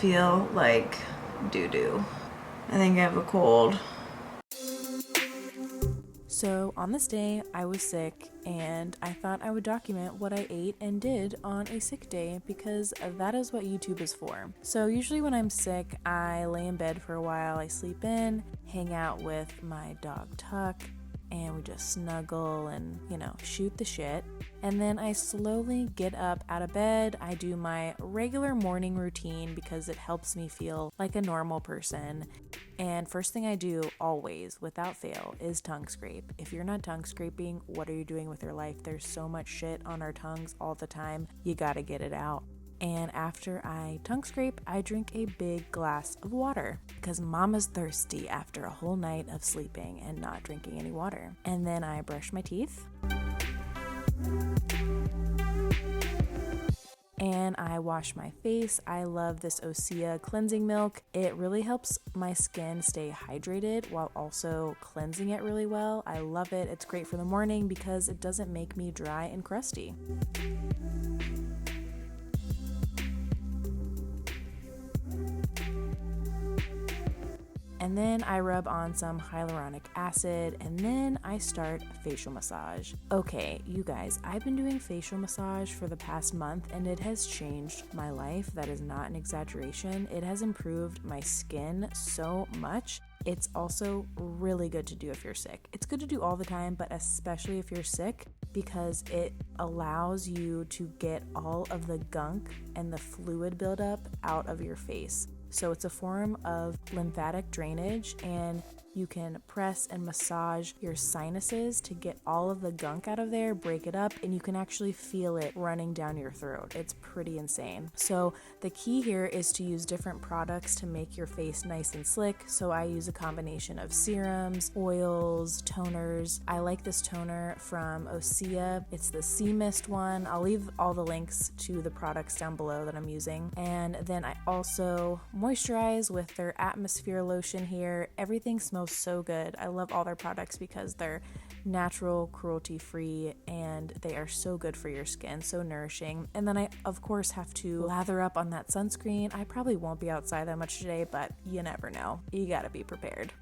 feel like doo-doo. I think I have a cold. So on this day, I was sick and I thought I would document what I ate and did on a sick day because that is what YouTube is for. So usually when I'm sick, I lay in bed for a while, I sleep in, hang out with my dog Tuck, and we just snuggle and, shoot the shit. And then I slowly get up out of bed. I do my regular morning routine because it helps me feel like a normal person. And first thing I do, always, without fail, is tongue scrape. If you're not tongue scraping, what are you doing with your life? There's so much shit on our tongues all the time. You gotta get it out. And after I tongue scrape, I drink a big glass of water because mama's thirsty after a whole night of sleeping and not drinking any water. And then I brush my teeth. And I wash my face. I love this Osea cleansing milk. It really helps my skin stay hydrated while also cleansing it really well. I love it. It's great for the morning because it doesn't make me dry and crusty. And then I rub on some hyaluronic acid, and then I start facial massage. Okay, you guys, I've been doing facial massage for the past month, and it has changed my life. That is not an exaggeration. It has improved my skin so much. It's also really good to do if you're sick. It's good to do all the time, but especially if you're sick, because it allows you to get all of the gunk and the fluid buildup out of your face. So it's a form of lymphatic drainage, and you can press and massage your sinuses to get all of the gunk out of there, break it up, and you can actually feel it running down your throat. It's pretty insane. So the key here is to use different products to make your face nice and slick. So I use a combination of serums, oils, toners. I like this toner from Osea. It's the Sea Mist one. I'll leave all the links to the products down below that I'm using. And then I also moisturize with their Atmosphere lotion here. Everything smells so good. I love all their products because they're natural, cruelty-free, and they are so good for your skin, so nourishing. And then I, of course, have to lather up on that sunscreen. I probably won't be outside that much today, but you never know. You gotta be prepared.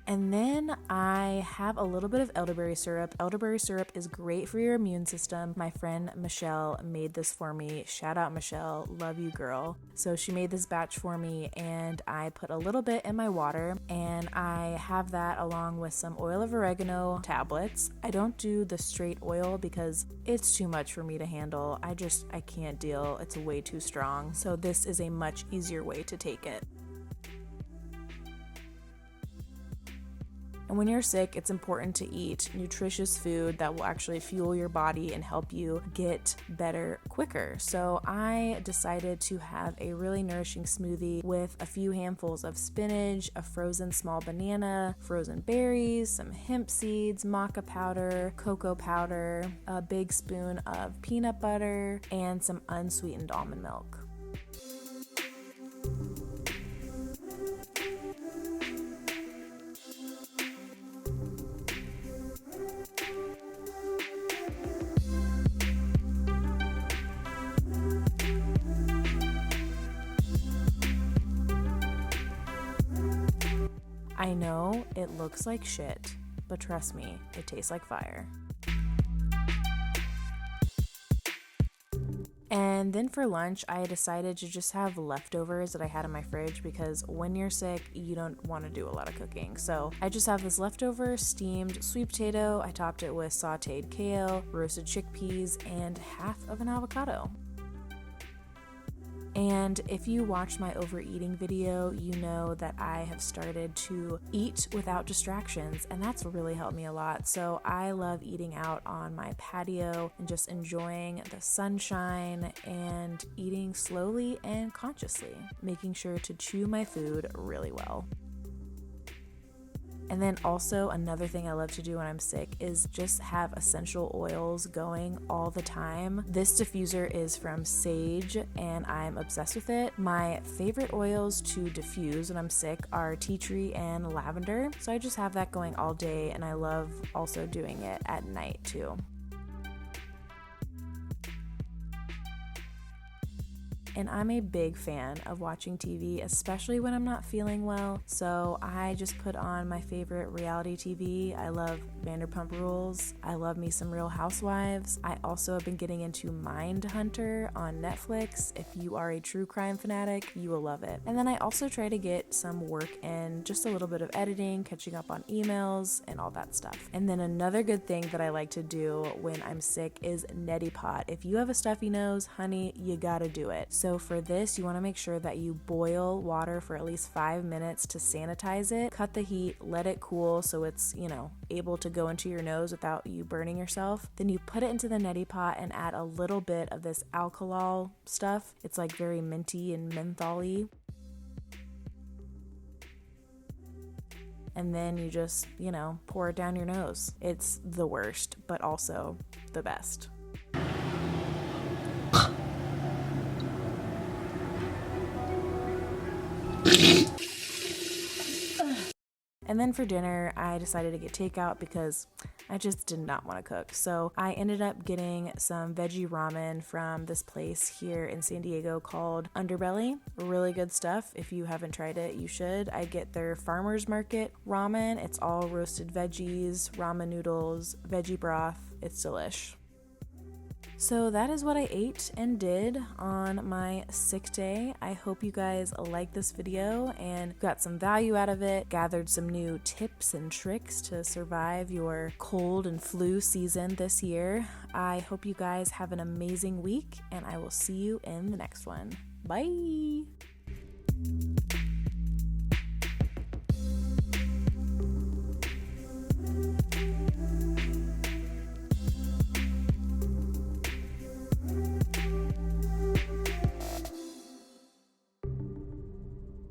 And then I have a little bit of elderberry syrup. Elderberry syrup is great for your immune system. My friend Michelle made this for me. Shout out Michelle, love you girl. So she made this batch for me, and I put a little bit in my water, and I have that along with some oil of oregano tablets. I don't do the straight oil because it's too much for me to handle. I can't deal. It's way too strong. So this is a much easier way to take it. And when you're sick, it's important to eat nutritious food that will actually fuel your body and help you get better quicker. So I decided to have a really nourishing smoothie with a few handfuls of spinach, a frozen small banana, frozen berries, some hemp seeds, maca powder, cocoa powder, a big spoon of peanut butter, and some unsweetened almond milk. I know it looks like shit, but trust me, it tastes like fire. And then for lunch, I decided to just have leftovers that I had in my fridge because when you're sick, you don't want to do a lot of cooking. So I just have this leftover steamed sweet potato. I topped it with sauteed kale, roasted chickpeas, and half of an avocado. And if you watched my overeating video, you know that I have started to eat without distractions, and that's really helped me a lot. So I love eating out on my patio and just enjoying the sunshine and eating slowly and consciously, making sure to chew my food really well. And then also another thing I love to do when I'm sick is just have essential oils going all the time. This diffuser is from Saje and I'm obsessed with it. My favorite oils to diffuse when I'm sick are tea tree and lavender. So I just have that going all day, and I love also doing it at night too. and I'm a big fan of watching TV, especially when I'm not feeling well. So I just put on my favorite reality TV. I love Vanderpump Rules. I love me some Real Housewives. I also have been getting into Mindhunter on Netflix. If you are a true crime fanatic, you will love it. And then I also try to get some work in, just a little bit of editing, catching up on emails, and all that stuff. And then another good thing that I like to do when I'm sick is Neti Pot. If you have a stuffy nose, honey, you gotta do it. So for this, you wanna make sure that you boil water for at least 5 minutes to sanitize it. Cut the heat, let it cool so it's, able to go into your nose without you burning yourself. Then you put it into the Neti Pot and add a little bit of this alcohol stuff. It's like very minty and menthol-y. And then you just, pour it down your nose. It's the worst, but also the best. And then for dinner, I decided to get takeout because I just did not want to cook. So I ended up getting some veggie ramen from this place here in San Diego called Underbelly. Really good stuff. If you haven't tried it, you should. I get their farmer's market ramen. It's all roasted veggies, ramen noodles, veggie broth. It's delish. So that is what I ate and did on my sick day. I hope you guys liked this video and got some value out of it, gathered some new tips and tricks to survive your cold and flu season this year. I hope you guys have an amazing week, and I will see you in the next one. Bye!